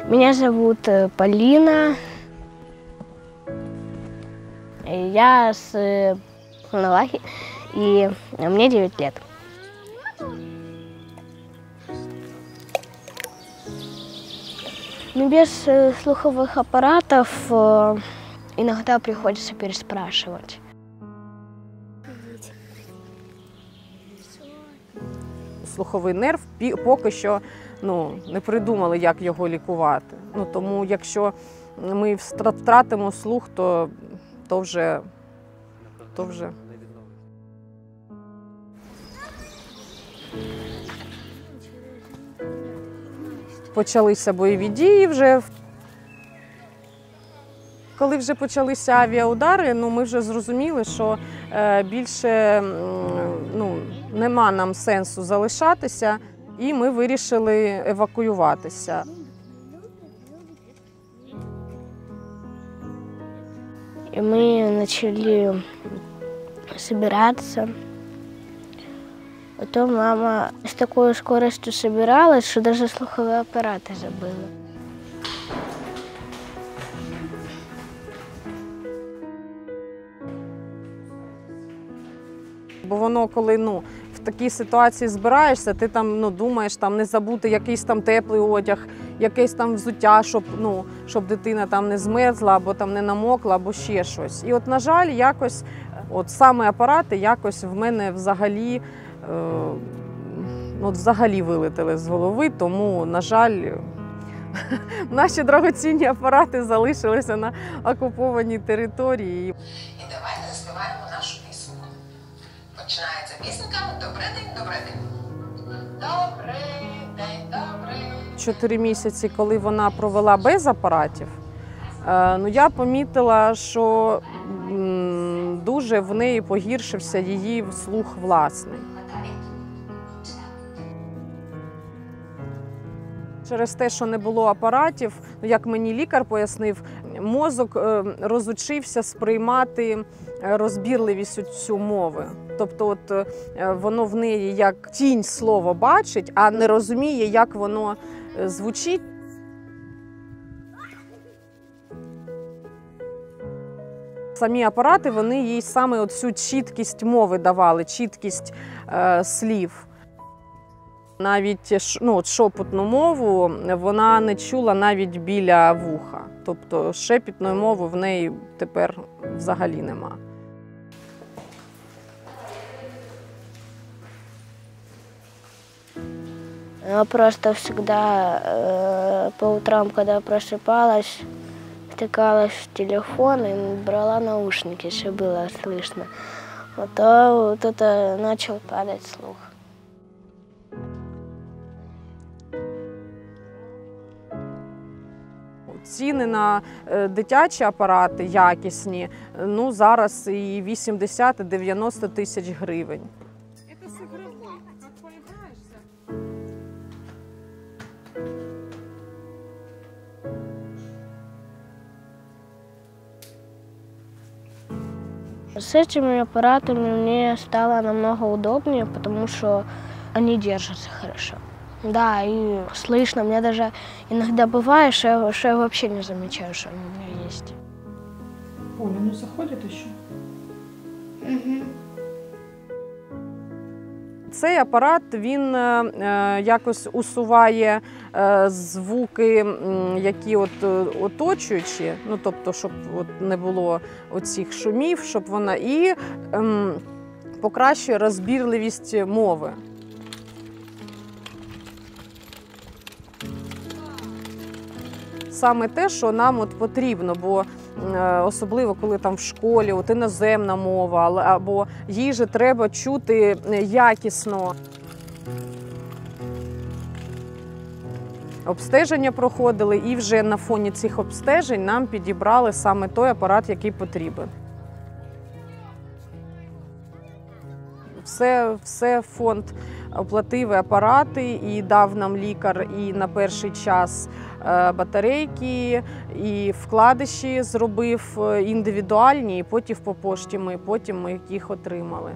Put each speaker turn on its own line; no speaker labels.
Меня зовут Полина. Я с Волновахи, и мне 9 лет. Ну, без слуховых аппаратов иногда приходится переспрашивать.
Слуховий нерв поки що не придумали, як його лікувати. Тому якщо ми втратимо слух, то вже. Почалися бойові дії вже. Коли вже почалися авіаудари, ми вже зрозуміли, що більше нема нам сенсу залишатися, і ми вирішили евакуюватися.
И мы начали собираться. Потом мама с такой скоростью собиралась, что даже слуховые аппараты забыла.
Бо воно, коли в такій ситуації збираєшся, ти думаєш не забути якийсь теплий одяг, якесь взуття, щоб дитина не змерзла, або не намокла, або ще щось. І на жаль, якось саме апарати якось в мене взагалі вилетіли з голови, тому, на жаль, наші дорогоцінні апарати залишилися на окупованій території.
І давайте заспіваємо нашу пісеньку. Починається пісенька «Добрий день, добрий день». Добрий день, добрий день.
4 місяці, коли вона провела без апаратів, я помітила, що дуже в неї погіршився її слух власний. Через те, що не було апаратів, як мені лікар пояснив, мозок розучився сприймати розбірливість цю мови. Тобто воно в неї як тінь слова бачить, а не розуміє, як воно звучить. Самі апарати, вони їй саме цю чіткість мови давали, чіткість слів. Навіть шепотну мову вона не чула навіть біля вуха. Тобто шепітної мови в неї тепер взагалі нема.
Я просто всегда по утрам, когда просыпалась, втыкалась в телефон и брала наушники, чтобы было слышно. То это начал падать слух.
Ціни на дитячі апарати якісні, зараз і 80-90 тисяч гривень.
Это с игровой, как поиграешься.
С этими аппаратами мне стало намного удобнее, потому что они держатся хорошо. Да, и слышно. Мне даже иногда бывает, что я вообще не замечаю, что они у меня есть.
Оля, заходит еще?
Угу.
Цей апарат, він якось усуває звуки, які оточуючі, тобто, щоб не було оцих шумів, щоб вона і покращує розбірливість мови. Саме те, що нам потрібно, бо особливо коли в школі іноземна мова, або її же треба чути якісно. Обстеження проходили, і вже на фоні цих обстежень нам підібрали саме той апарат, який потрібен. Все фонд оплатив апарати і дав нам лікар і на перший час батарейки, і вкладиші зробив індивідуальні, і потім по пошті ми їх отримали.